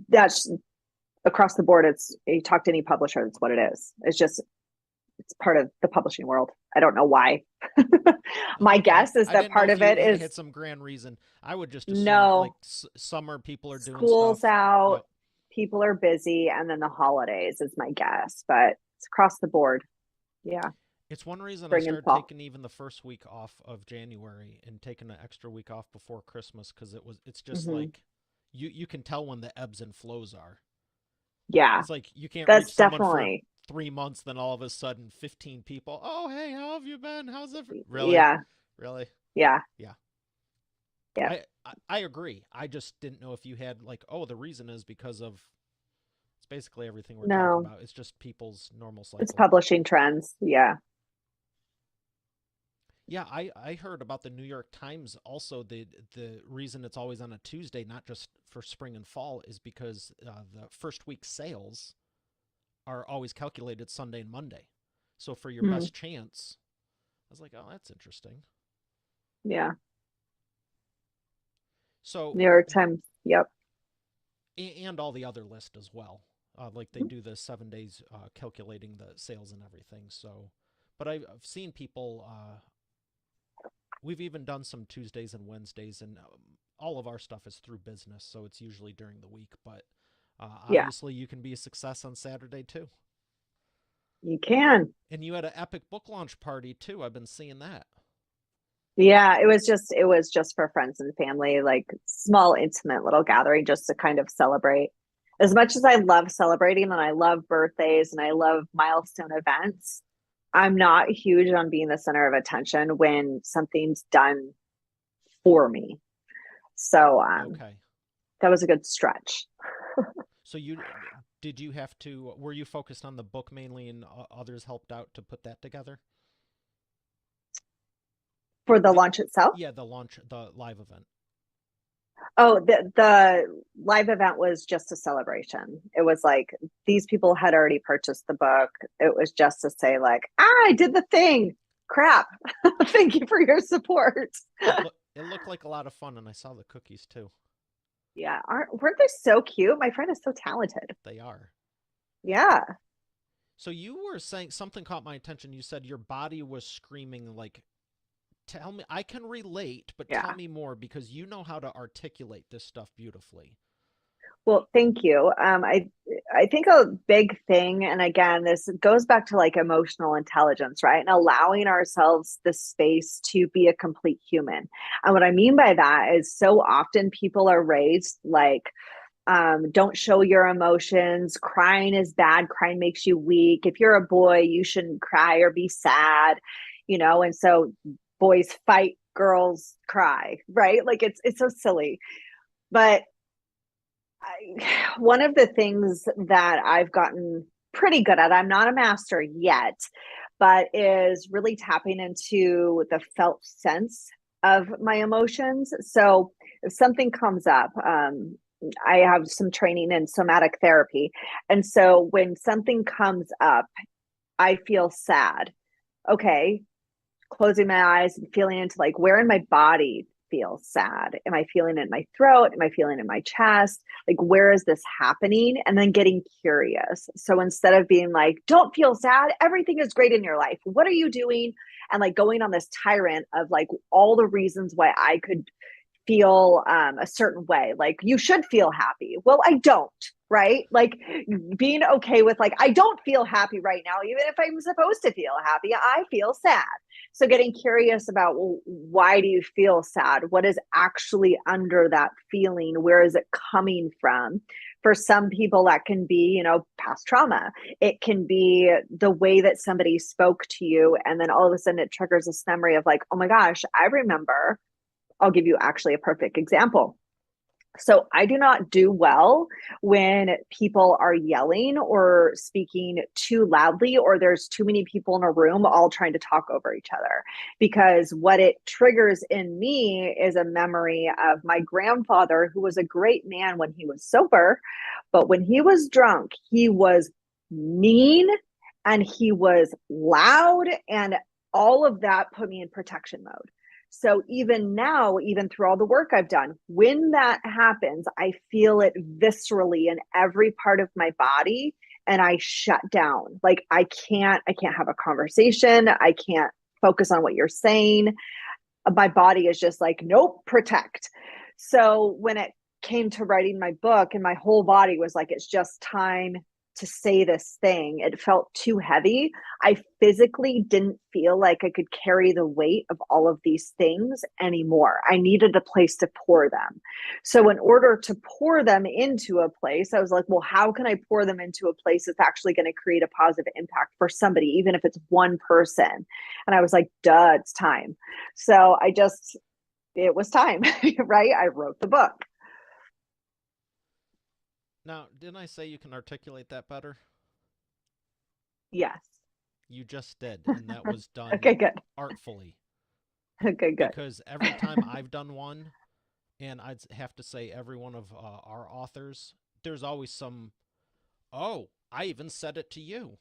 that's across the board. You talk to any publisher, that's what it is. It's part of the publishing world. I don't know why. My Okay. guess is I that didn't know part if of you it had is some grand reason. I would just assume like no, summer people are doing school's stuff. out, Yep. people are busy, and then the holidays is my guess, but it's across the board. Yeah, It's one reason I spring and started fall. taking even the first week off of January and taking an extra week off before Christmas because it's just Hmm. like you can tell when the ebbs and flows are. Yeah, It's like you can't reach that's someone for definitely, 3 months, then all of a sudden 15 people. Oh, hey, how have you been? How's it? Really? yeah, Really? yeah, Yeah. yeah. I agree. I just didn't know if you had like, oh, the reason is because of it's basically everything we're talking No, about. It's just people's normal it's cycle. publishing trends. Yeah. Yeah, I heard about the New York Times also. The reason it's always on a Tuesday, not just for spring and fall, is because the first week sales are always calculated Sunday and Monday. So for your Mm, best chance, I was like, oh, that's interesting. yeah. So New York Times. Yep. and all the other list as well. Like they do the 7 days calculating the sales and everything. So, but I've seen people. We've even done some Tuesdays and Wednesdays, and all of our stuff is through business, so it's usually during the week. But Yeah, obviously, you can be a success on Saturday too. you can. And you had an epic book launch party too. I've been seeing that. Yeah, it was just for friends and family, like small, intimate little gathering just to kind of celebrate. As much as I love celebrating and I love birthdays and I love milestone events, I'm not huge on being the center of attention when something's done for me. So Okay. that was a good stretch So you did you have to were you focused on the book mainly and others helped out to put that together? for the The launch itself. Yeah, the launch the live event. Oh, the live event was just a celebration. It was like these people had already purchased the book. It was just to say like, I did the thing. Crap. Thank you for your support. It looked like a lot of fun and I saw the cookies too. Yeah, weren't they so cute? My friend is so talented. They are. Yeah, So you were saying something caught my attention. You said your body was screaming like tell me I can relate, but tell yeah. me more because you know how to articulate this stuff beautifully. Well, thank you. I think a big thing, and again, this goes back to like emotional intelligence, right? And allowing ourselves the space to be a complete human. And what I mean by that is so often people are raised like, don't show your emotions. Crying is bad. Crying makes you weak. If you're a boy, you shouldn't cry or be sad, and so boys fight, girls cry, right? Like it's so silly. But one of the things that I've gotten pretty good at, I'm not a master yet, but is really tapping into the felt sense of my emotions. So if something comes up, I have some training in somatic therapy. And so when something comes up, I feel sad. Okay, closing my eyes and feeling into like where in my body feels sad. Am I feeling it in my throat? Am I feeling it in my chest? Like, where is this happening? And then getting curious. So instead of being like, don't feel sad, everything is great in your life. What are you doing? And like going on this tyrant of like all the reasons why I could feel a certain way. Like, you should feel happy. Well, I don't, right? Like, being okay with, like, I don't feel happy right now, even if I'm supposed to feel happy, I feel sad. So, getting curious about, well, why do you feel sad? What is actually under that feeling? Where is it coming from? For some people, that can be, past trauma. It can be the way that somebody spoke to you. And then all of a sudden it triggers this memory of, like, oh my gosh, I remember. I'll give you actually a perfect example. So I do not do well when people are yelling or speaking too loudly, or there's too many people in a room all trying to talk over each other. Because what it triggers in me is a memory of my grandfather, who was a great man when he was sober, but when he was drunk, he was mean and he was loud, and all of that put me in protection mode. So even now, even through all the work I've done, when that happens, I feel it viscerally in every part of my body and I shut down. Like, I can't have a conversation. I can't focus on what you're saying. My body is just like, nope, protect. So when it came to writing my book, and my whole body was like, it's just time to say this thing, it felt too heavy. I physically didn't feel like I could carry the weight of all of these things anymore. I needed a place to pour them. So in order to pour them into a place, I was like, well, how can I pour them into a place that's actually going to create a positive impact for somebody, even if it's one person? And I was like, duh, it's time. So it was time, right? I wrote the book. Now, didn't I say you can articulate that better? Yes. You just did, and that was done Okay, good. artfully. Okay, good. because every time I've done one, and I'd have to say every one of our authors, there's always some, oh, I even said it to you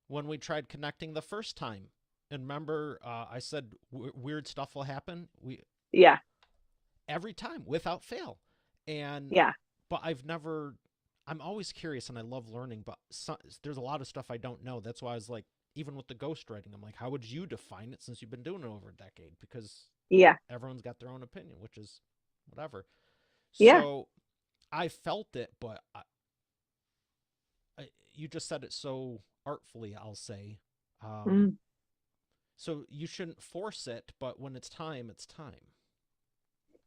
when we tried connecting the first time. And remember, I said weird stuff will happen. We Yeah, every time without fail, and yeah. but I've never. I'm always curious, and I love learning. But there's a lot of stuff I don't know. That's why I was like, even with the ghostwriting, I'm like, how would you define it since you've been doing it over a decade? Because Yeah. everyone's got their own opinion, which is whatever. Yeah. So I felt it, but you just said it so artfully, I'll say. Um, Mm. so you shouldn't force it, but when it's time, it's time.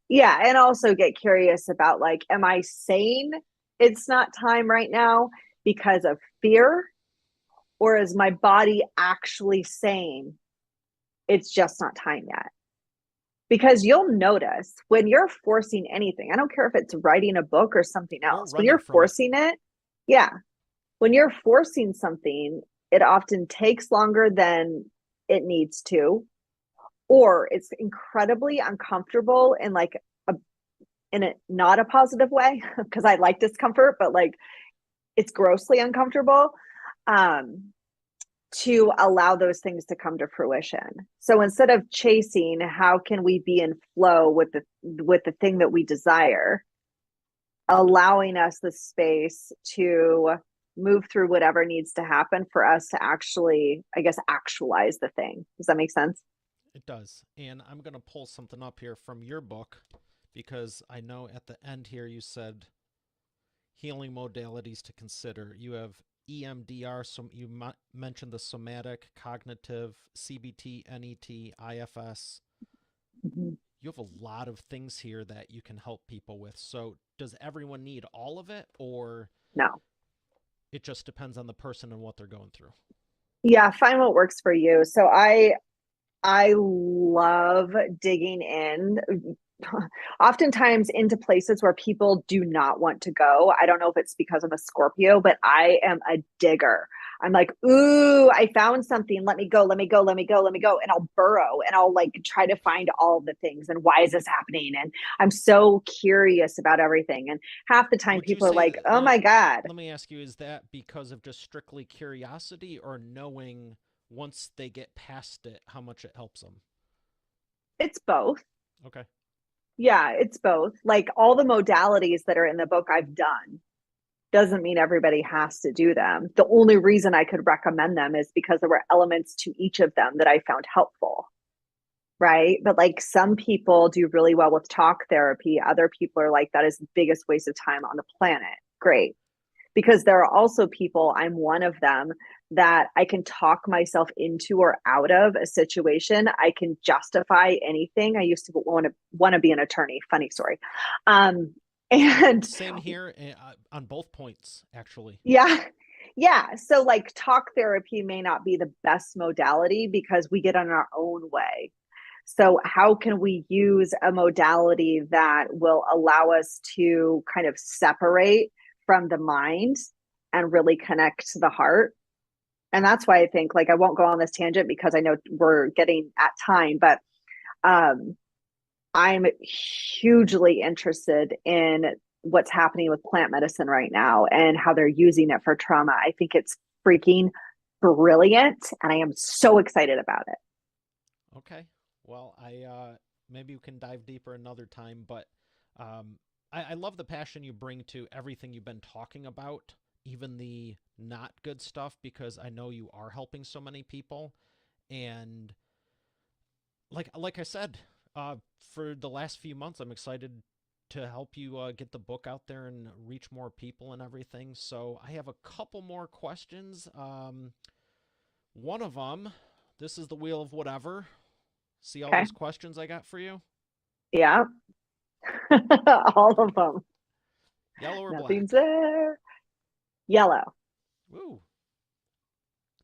Yeah. And also get curious about like, am I saying it's not time right now because of fear? Or is my body actually saying it's just not time yet? Because you'll notice when you're forcing anything, I don't care if it's writing a book or something Or else, when running you're from it. forcing it, yeah, when you're forcing something, it often takes longer than it needs to, or it's incredibly uncomfortable in like a in a not a positive way because I like discomfort, but like it's grossly uncomfortable. Um, to allow those things to come to fruition. So instead of chasing, how can we be in flow with the thing that we desire, allowing us the space to move through whatever needs to happen for us to actually, I guess, actualize the thing. Does that make sense? It does. And I'm going to pull something up here from your book because I know at the end here you said healing modalities to consider. You have EMDR, so you mentioned the somatic, cognitive, CBT, NET, IFS. Mm-hmm. You have a lot of things here that you can help people with. So, does everyone need all of it, or No. it just depends on the person and what they're going through? Yeah, find what works for you. So I love digging in oftentimes into places where people do not want to go. I don't know if it's because I'm a Scorpio, but I am a digger. I'm like, ooh, I found something. Let me go, let me go, let me go, let me go. And I'll burrow and I'll like try to find all the things and why is this happening? And I'm so curious about everything. And half the time Would you people are say, like, oh my God, let me ask you, is that because of just strictly curiosity or knowing once they get past it how much it helps them? it's both. Okay. Yeah, it's both. Like all the modalities that are in the book I've done doesn't mean everybody has to do them. The only reason I could recommend them is because there were elements to each of them that I found helpful. Right. But like some people do really well with talk therapy. Other people are like, that is the biggest waste of time on the planet. Great. Because there are also people, I'm one of them, that I can talk myself into or out of a situation. I can justify anything. I used to want to be an attorney. Funny story. And Same here on both points, actually. yeah. Yeah. So, like, talk therapy may not be the best modality because we get in our own way. So, how can we use a modality that will allow us to kind of separate from the mind and really connect to the heart? And that's why I think, like, I won't go on this tangent because I know we're getting at time, but um, I'm hugely interested in what's happening with plant medicine right now and how they're using it for trauma. I think it's freaking brilliant and I am so excited about it. Okay. Well, I maybe we can dive deeper another time, but um, I love the passion you bring to everything you've been talking about, even the not good stuff, because I know you are helping so many people. And like I said, for the last few months, I'm excited to help you get the book out there and reach more people and everything. So I have a couple more questions. One of them, this is the wheel of whatever. See all Okay. those questions I got for you? Yeah. All of them. Yellow or Nothing's black? there. Yellow. Woo,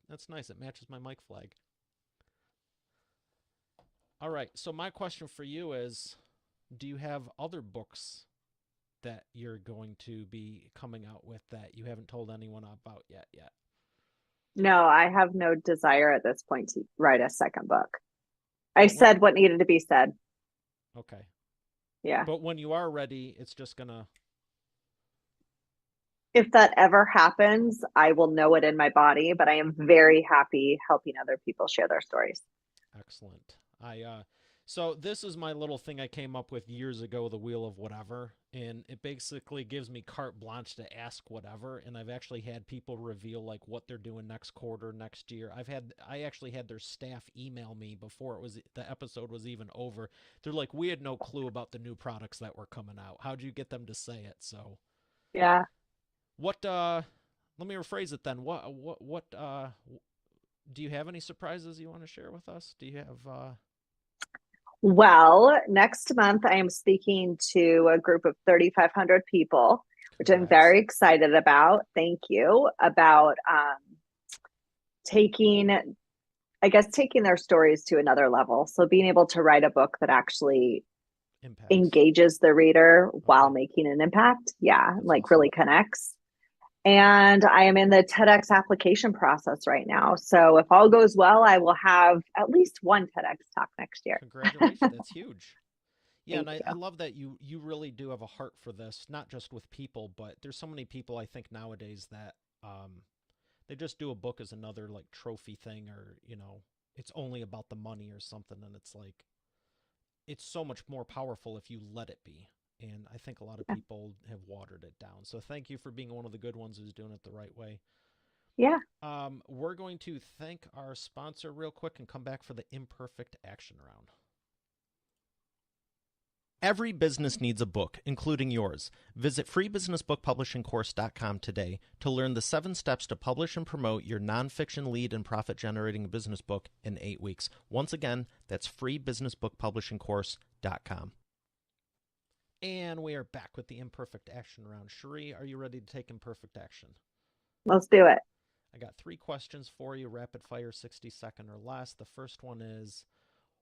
that's nice. It matches my mic flag. All right. So my question for you is, do you have other books that you're going to be coming out with that you haven't told anyone about yet? No, I have no desire at this point to write a second book. I What? said what needed to be said. Okay. Yeah. But when you are ready, it's just gonna If that ever happens, I will know it in my body, but I am very happy helping other people share their stories. excellent. So this is my little thing I came up with years ago, the wheel of whatever, and it basically gives me carte blanche to ask whatever. And I've actually had people reveal like what they're doing next quarter, next year. I actually had their staff email me before the episode was even over. They're like, we had no clue about the new products that were coming out. How'd you get them to say it? So Yeah. what? Let me rephrase it then. What? Do you have any surprises you want to share with us? Do you have? Well, next month I am speaking to a group of 3,500 people, which I'm Congrats. very excited about. Thank you. About taking, I guess, taking their stories to another level. So being able to write a book that actually Impacts. engages the reader while Okay. making an impact. Yeah, That's like awesome. really connects. And I am in the TEDx application process right now. So if all goes well, I will have at least one TEDx talk next year. Congratulations. That's huge. Yeah, and Thank I you. love that you really do have a heart for this, not just with people, but there's so many people I think nowadays that they just do a book as another like trophy thing, or it's only about the money or something, and it's like it's so much more powerful if you let it be. And I think a lot of people have watered it down. So thank you for being one of the good ones who's doing it the right way. Yeah. We're going to thank our sponsor real quick and come back for the imperfect action round. Every business needs a book, including yours. Visit freebusinessbookpublishingcourse.com today to learn the 7 steps to publish and promote your nonfiction lead and profit generating business book in 8 weeks. Once again, that's freebusinessbookpublishingcourse.com. And we are back with the imperfect action round. Cherie, are you ready to take imperfect action? Let's do it. I got 3 questions for you, rapid fire, 60-second or less. The first one is,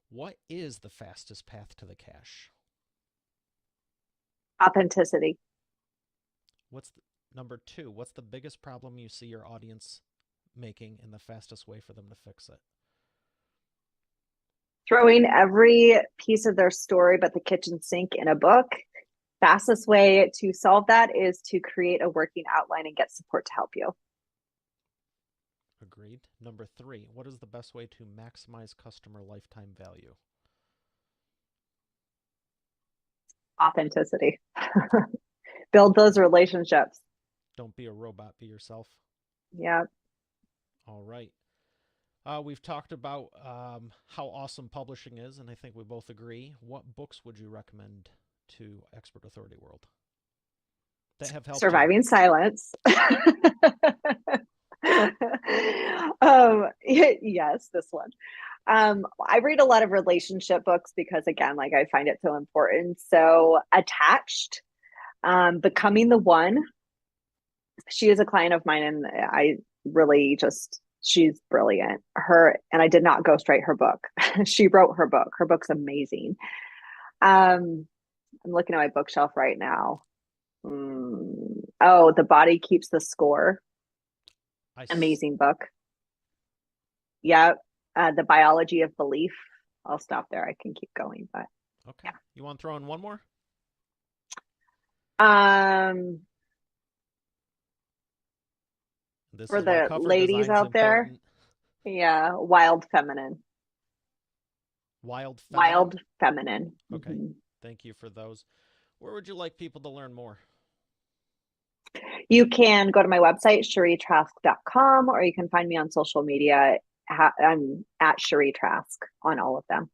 what is the fastest path to the cash? Authenticity. What's the, Number 2, what's the biggest problem you see your audience making and the fastest way for them to fix it? Throwing every piece of their story but the kitchen sink in a book. Fastest way to solve that is to create a working outline and get support to help you. Agreed. Number 3, what is the best way to maximize customer lifetime value? Authenticity. Build those relationships. Don't be a robot, be yourself. Yeah. All right. We've talked about how awesome publishing is, and I think we both agree. What books would you recommend to Expert Authority World that have helped you? Surviving silence. Yes, this one. I read a lot of relationship books because, again, like I find it so important. So, Attached, Becoming the One. She is a client of mine, and I really just she's brilliant. Her and I did not ghostwrite her book. She wrote her book. Her book's amazing. I'm looking at my bookshelf right now. Oh, The Body Keeps the Score. I Amazing book. Yeah. The Biology of Belief. I'll stop there. I can keep going, but Okay. You want to throw in one more? yeah. This For is why the cover ladies design's out there, important. yeah, Wild Feminine. Wild Feminine. Wild Feminine. Okay. Mm-hmm. Thank you for those. Where would you like people to learn more? You can go to my website, cherietrask.com, or you can find me on social media. I'm at Cherie Trask on all of them.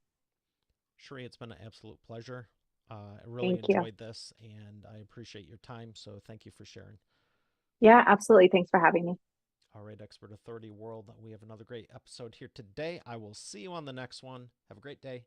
Cherie, it's been an absolute pleasure. I really Thank you. enjoyed this, and I appreciate your time. So thank you for sharing. Yeah, absolutely. Thanks for having me. All right, Expert Authority World, we have another great episode here today. I will see you on the next one. Have a great day.